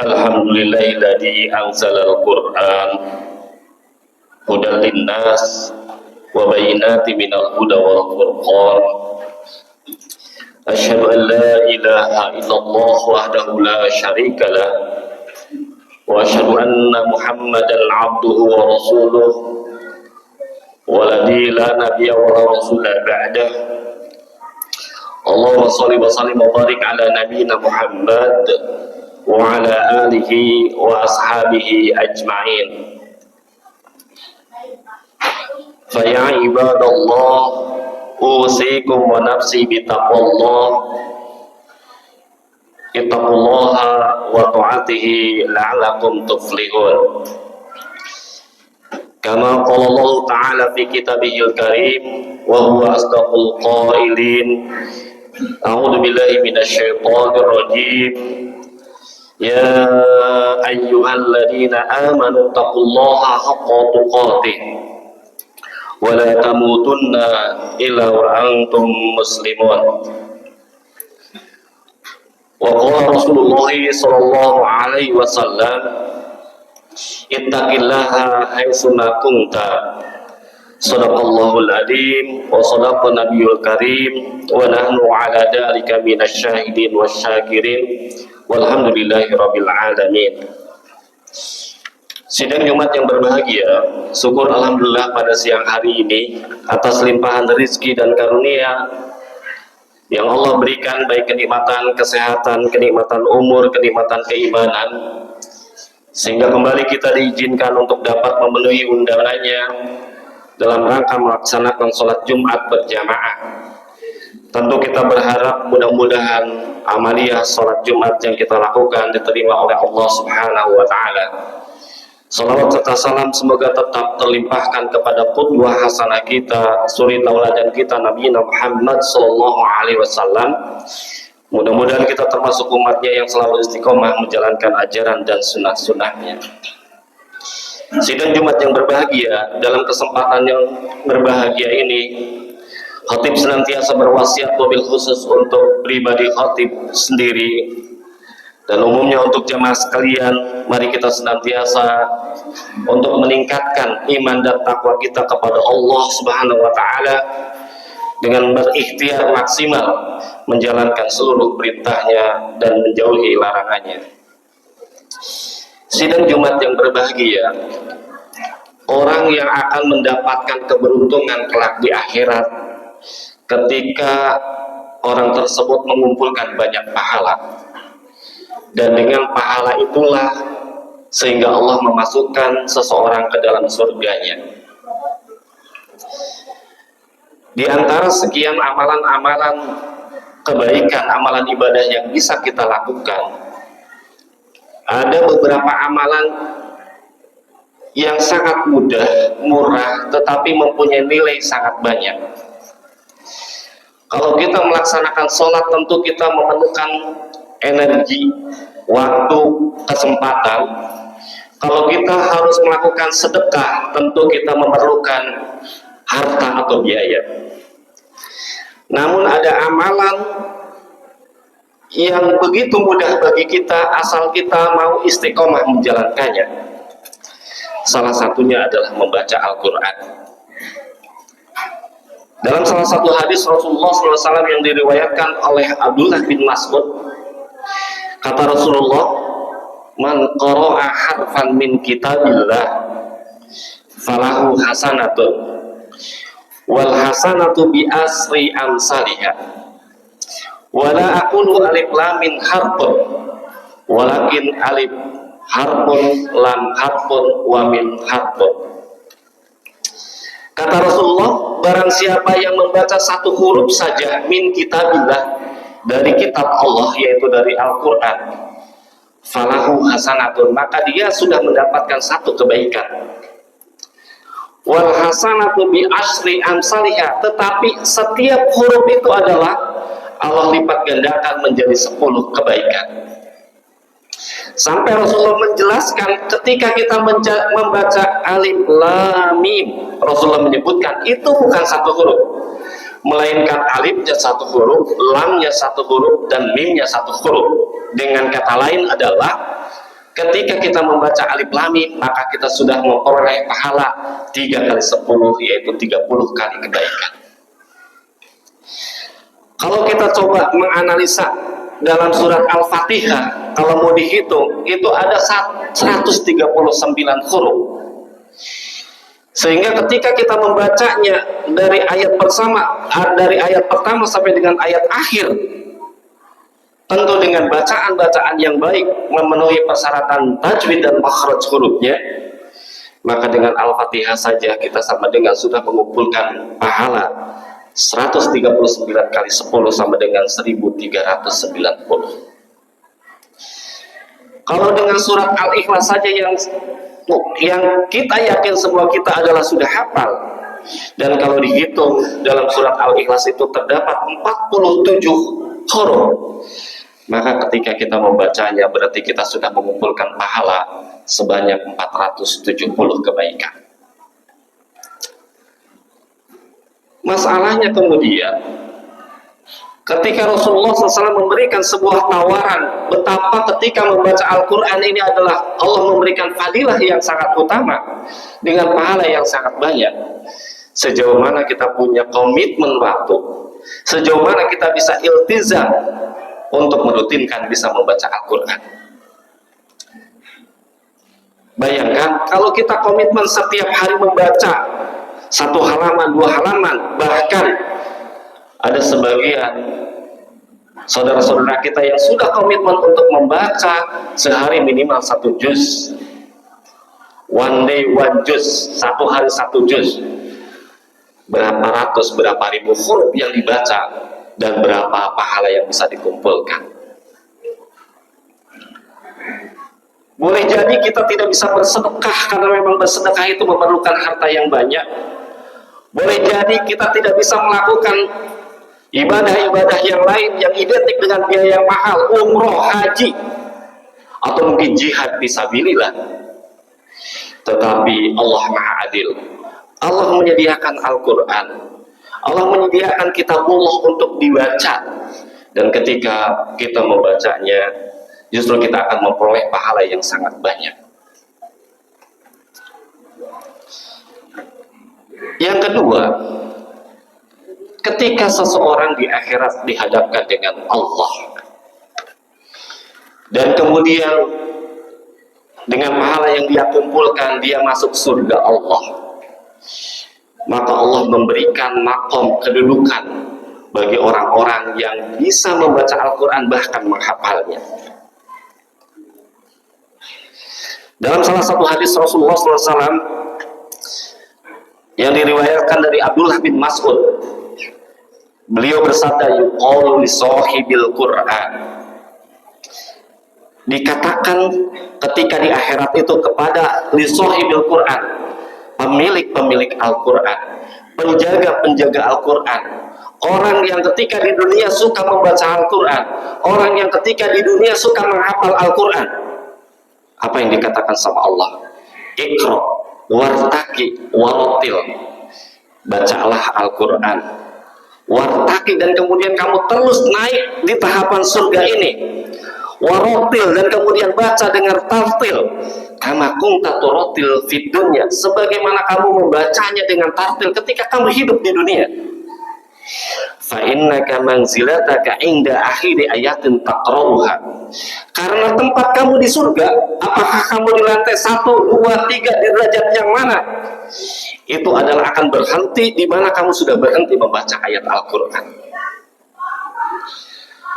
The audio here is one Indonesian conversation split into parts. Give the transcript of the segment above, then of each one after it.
Alhamdulillahilladzi anzalal Qur'an hudan linnas wa bayyinatin minal huda wal furqan. Asyhadu an la ilaha illallah wahdahu la syarikalah wa asyhadu anna Muhammadan abduhu wa rasuluh waladzi la nabiyya wa la rasula ba'dah. Allahumma shalli wa sallim wa barik ala nabiyyina Muhammad wa ala alihi wa ashabihi ajma'in. Fa ya ibadallah usikum wa nafsi bitaqwallah. Ittaqullaha wa ta'atihi la'allakum tuflihun. Kama qala Allah ta'ala fi kitabihil karim wa huwa asdaqul qailin. A'udzu billahi minasyaitonir rajim. Ya ayyuhalladzina amanu taqullaha haqqa tuqatih wa la tamutunna illa wa antum muslimun. Wa qala Rasulullah sallallahu alaihi wasallam ittaqillaha haitsu ma kunta. Shadaqallahul adzim wa shadaqa nabiyul karim wa nahnu ala dzalika minasyahidin wasyakirin walhamdulillahi rabbil alamin. Sidang Jumat yang berbahagia, syukur alhamdulillah pada siang hari ini atas limpahan rezeki dan karunia yang Allah berikan, baik kenikmatan kesehatan, kenikmatan umur, kenikmatan keimanan, sehingga kembali kita diizinkan untuk dapat memenuhi undangannya dalam rangka melaksanakan sholat Jumat berjamaah. Tentu kita berharap mudah-mudahan amaliyah sholat Jumat yang kita lakukan diterima oleh Allah Subhanahu wa Ta'ala. Salawat serta salam semoga tetap terlimpahkan kepada qudwah hasanah kita, suri tauladan kita, Nabi Muhammad sallallahu alaihi wasallam. Mudah-mudahan kita termasuk umatnya yang selalu istiqomah menjalankan ajaran dan sunnah-sunnahnya. Sidang Jumat yang berbahagia, dalam kesempatan yang berbahagia ini, khatib senantiasa berwasiat mobil khusus untuk pribadi khatib sendiri dan umumnya untuk jamaah sekalian. Mari kita senantiasa untuk meningkatkan iman dan takwa kita kepada Allah Subhanahu wa Ta'ala dengan berikhtiar maksimal menjalankan seluruh perintahnya dan menjauhi larangannya. Sidang Jumat yang berbahagia, orang yang akan mendapatkan keberuntungan kelak di akhirat ketika orang tersebut mengumpulkan banyak pahala, dan dengan pahala itulah sehingga Allah memasukkan seseorang ke dalam surganya. Di antara sekian amalan-amalan kebaikan, amalan ibadah yang bisa kita lakukan, ada beberapa amalan yang sangat mudah, murah, tetapi mempunyai nilai sangat banyak. Kalau kita melaksanakan sholat, tentu kita memerlukan energi, waktu, kesempatan. Kalau kita harus melakukan sedekah, tentu kita memerlukan harta atau biaya. Namun ada amalan yang begitu mudah bagi kita asal kita mau istiqomah menjalankannya. Salah satunya adalah membaca Al-Quran. Dalam salah satu hadis Rasulullah SAW yang diriwayatkan oleh Abdullah bin Mas'ud, kata Rasulullah, man qara'a harfan min kitabillah falahu hasanatun wal hasanatu bi asri amsalihah. Wala aqulu alif lam min harfun walakin alif harfun lam harfun wa min harfun. Kata Rasulullah, barang siapa yang membaca satu huruf saja min kitabillah, dari kitab Allah, yaitu dari Al-Quran, falahu hasanatun, maka dia sudah mendapatkan satu kebaikan. Wal hasanatu bi asri amsalihah, tetapi setiap huruf itu adalah Allah lipat gandakan menjadi 10 kebaikan. Sampai Rasulullah menjelaskan ketika kita membaca alif lam mim, Rasulullah menyebutkan itu bukan satu huruf, melainkan alifnya satu huruf, lamnya satu huruf, dan mimnya satu huruf. Dengan kata lain adalah Ketika kita membaca Alif Lam Mim, maka kita sudah memperoleh pahala 3 kali 10, yaitu 30 kali kebaikan. Kalau kita coba menganalisa dalam surat Al-Fatihah, kalau mau dihitung, itu ada 139 huruf. Sehingga ketika kita membacanya dari ayat pertama sampai dengan ayat akhir, tentu dengan bacaan-bacaan yang baik, memenuhi persyaratan tajwid dan makhraj hurufnya, maka dengan Al-Fatihah saja kita sama dengan sudah mengumpulkan pahala 139 kali 10 sama dengan 1390. Kalau dengan surat Al-Ikhlas saja yang kita yakin semua kita adalah sudah hafal, dan kalau dihitung dalam surat Al-Ikhlas itu terdapat 47 huruf, maka ketika kita membacanya berarti kita sudah mengumpulkan pahala sebanyak 470 kebaikan. Masalahnya kemudian ketika Rasulullah SAW memberikan sebuah tawaran betapa ketika membaca Al-Quran ini adalah Allah memberikan fadilah yang sangat utama dengan pahala yang sangat banyak, sejauh mana kita punya komitmen waktu, sejauh mana kita bisa iltizam untuk merutinkan bisa membaca Al-Quran. Bayangkan kalau kita komitmen setiap hari membaca 1 halaman, 2 halaman, bahkan ada sebagian saudara-saudara kita yang sudah komitmen untuk membaca sehari minimal 1 juz, one day 1 juz, 1 hari 1 juz. Berapa ratus, berapa ribu huruf yang dibaca dan berapa pahala yang bisa dikumpulkan. Boleh jadi kita tidak bisa bersedekah karena memang bersedekah itu memerlukan harta yang banyak. Boleh jadi kita tidak bisa melakukan ibadah-ibadah yang lain yang identik dengan biaya yang mahal, umroh, haji, atau mungkin jihad fisabilillah. Tetapi Allah Maha Adil. Allah menyediakan Al-Quran, Allah menyediakan kitabullah untuk dibaca, dan ketika kita membacanya justru kita akan memperoleh pahala yang sangat banyak. Yang kedua, ketika seseorang di akhirat dihadapkan dengan Allah dan kemudian dengan pahala yang dia kumpulkan dia masuk surga Allah, maka Allah memberikan makom kedudukan bagi orang-orang yang bisa membaca Al-Quran bahkan menghafalnya. Dalam salah satu hadis Rasulullah SAW yang diriwayatkan dari Abdullah bin Mas'ud, beliau bersabda, yuqalu li sahibil Qur'an, dikatakan ketika di akhirat itu kepada li sahibil Qur'an, pemilik-pemilik Al-Quran, penjaga-penjaga Al-Quran, orang yang ketika di dunia suka membaca Al-Quran, orang yang ketika di dunia suka menghafal Al-Quran. Apa yang dikatakan sama Allah? Iqra wartaqi warattil, bacalah Al-Quran, wartaqi, dan kemudian kamu terus naik di tahapan surga ini, warattil, dan kemudian baca dengan tartil, kama kunta turattil fid dunya, sebagaimana kamu membacanya dengan tartil ketika kamu hidup di dunia. Fa innaka manzilataka inda akhiri ayatin taqra'uha, karena tempat kamu di surga, apakah kamu di lantai 1, 2, 3, di derajat yang mana, itu adalah akan berhenti di mana kamu sudah berhenti membaca ayat Al-Quran.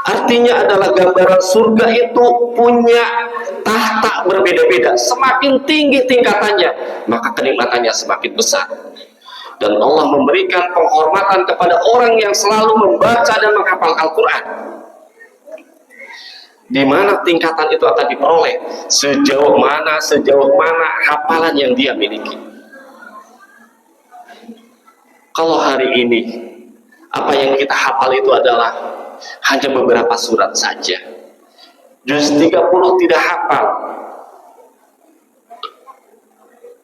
Artinya adalah gambaran surga itu punya tahta berbeda-beda, semakin tinggi tingkatannya maka kenikmatannya semakin besar. Dan Allah memberikan penghormatan kepada orang yang selalu membaca dan menghafal Al-Quran. Di mana tingkatan itu akan diperoleh? Sejauh mana hafalan yang dia miliki. Kalau hari ini apa yang kita hafal itu adalah hanya beberapa surat saja, juz 30 tidak hafal,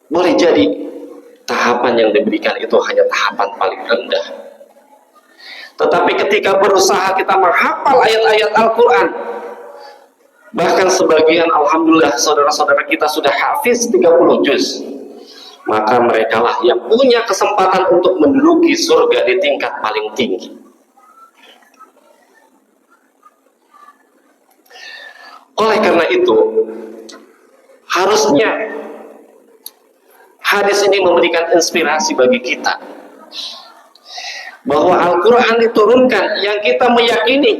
boleh jadi tahapan yang diberikan itu hanya tahapan paling rendah. Tetapi ketika berusaha kita menghafal ayat-ayat Al-Quran, Bahkan sebagian alhamdulillah saudara-saudara kita sudah hafiz 30 juz. Maka merekalah yang punya kesempatan untuk menduduki surga di tingkat paling tinggi. Oleh karena itu, harusnya hadis ini memberikan inspirasi bagi kita bahwa Al-Quran diturunkan yang kita meyakini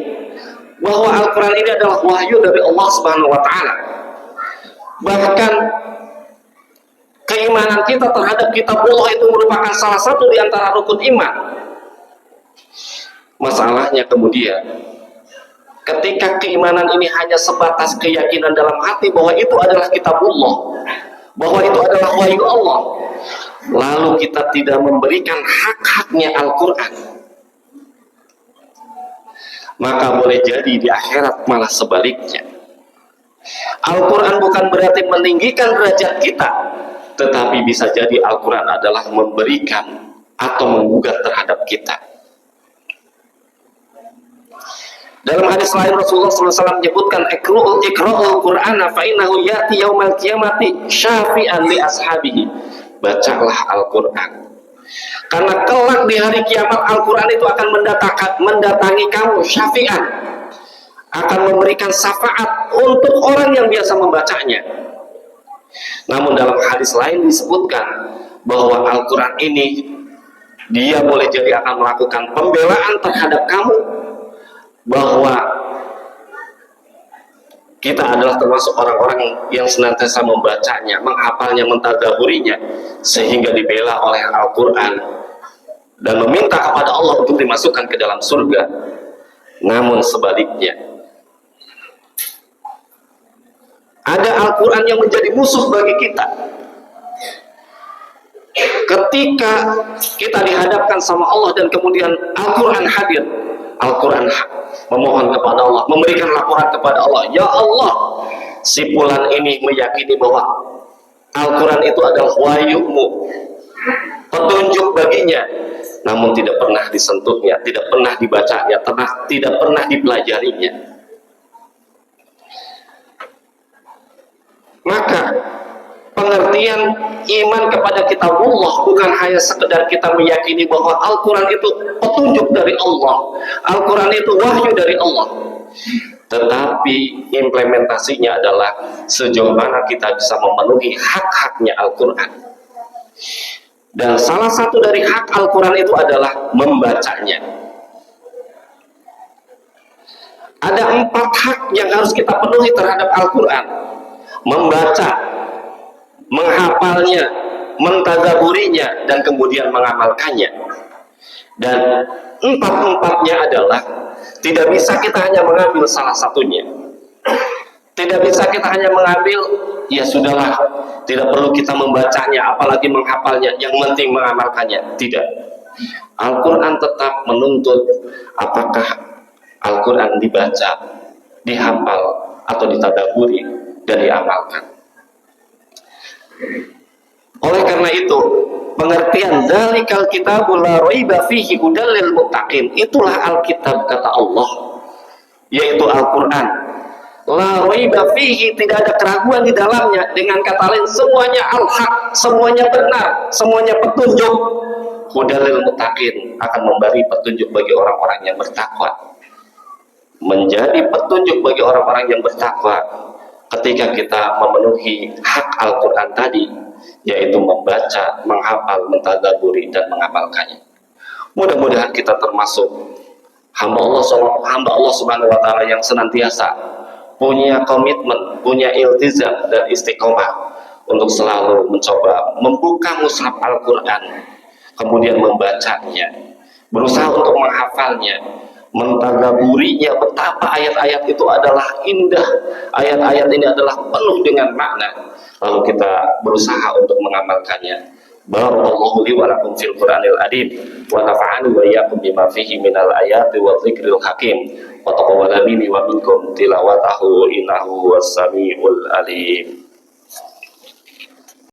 bahwa Al-Quran ini adalah wahyu dari Allah Subhanahu wa Ta'ala. Bahkan keimanan kita terhadap kitabullah itu merupakan salah satu di antara rukun iman. Masalahnya kemudian, ketika keimanan ini hanya sebatas keyakinan dalam hati bahwa itu adalah kitabullah, bahwa itu adalah wahyu Allah, lalu kita tidak memberikan hak-haknya Al-Quran, maka boleh jadi di akhirat malah sebaliknya. Al-Quran bukan berarti meninggikan derajat kita, tetapi bisa jadi Al-Quran adalah memberikan atau menggugat terhadap kita. Dalam hadis lain Rasulullah SAW menyebutkan iqra'ul Qur'ana fa innahu ya'ti yaumal qiyamati syafi'an li ashabihi. Bacalah Al-Quran, karena kelak di hari kiamat Al-Quran itu akan mendatangi kamu syafi'an, akan memberikan syafaat untuk orang yang biasa membacanya. Namun dalam hadis lain disebutkan bahwa Al-Quran ini dia boleh jadi akan melakukan pembelaan terhadap kamu, bahwa kita adalah termasuk orang-orang yang senantiasa membacanya, menghafalnya, mentadaburinya, sehingga dibela oleh Al-Quran dan meminta kepada Allah untuk dimasukkan ke dalam surga. Namun sebaliknya, ada Al-Quran yang menjadi musuh bagi kita. Ketika kita dihadapkan sama Allah dan kemudian Al-Quran hadir, Al-Quran memohon kepada Allah, memberikan laporan kepada Allah, ya Allah, si fulan ini meyakini bahwa Al-Quran itu adalah wahyumu, petunjuk baginya, namun tidak pernah disentuhnya, tidak pernah dibacanya, tidak pernah dipelajarinya. Maka pengertian iman kepada kitabullah bukan hanya sekedar kita meyakini bahwa Al-Quran itu petunjuk dari Allah, Al-Quran itu wahyu dari Allah, tetapi implementasinya adalah sejauh mana kita bisa memenuhi hak-haknya Al-Quran. Dan salah satu dari hak Al-Quran itu adalah membacanya. Ada 4 hak yang harus kita penuhi terhadap Al-Quran: membaca, menghafalnya, mentadaburinya, dan kemudian mengamalkannya. Dan 4-empatnya adalah tidak bisa kita hanya mengambil salah satunya. Tidak bisa kita hanya mengambil, ya sudahlah, tidak perlu kita membacanya, apalagi menghafalnya, yang penting mengamalkannya. Tidak. Al-Quran tetap menuntut apakah Al-Quran dibaca, dihafal, atau ditadaburi, dan diamalkan. Oleh karena itu, pengertian dzalikal kitabul la raiba fihi hudal lil muttaqin, itulah Alkitab kata Allah, yaitu Al-Quran. La raiba fihi, tidak ada keraguan di dalamnya. Dengan kata lain, semuanya al-haq, semuanya benar, semuanya petunjuk. Hudal lil muttaqin, akan memberi petunjuk bagi orang-orang yang bertakwa. Menjadi petunjuk bagi orang-orang yang bertakwa ketika kita memenuhi hak Al-Quran tadi, yaitu membaca, menghafal, mentadaburi, dan mengamalkannya. Mudah-mudahan kita termasuk hamba Allah Subhanahu wa Ta'ala yang senantiasa punya komitmen, punya iltizam dan istiqomah untuk selalu mencoba membuka mushaf Al-Quran, kemudian membacanya, berusaha untuk menghafalnya, mentadaburinya, betapa ayat-ayat itu adalah indah, ayat-ayat ini adalah penuh dengan makna, lalu kita berusaha untuk mengamalkannya. Barakallahu li wa lakum fil Qur'anil Azim wa nafa'ani wa iyyakum bima fihi minal ayati wa dzikril hakim wa taqabbala minni wa minkum tilawatahu innahu was-sami'ul alim.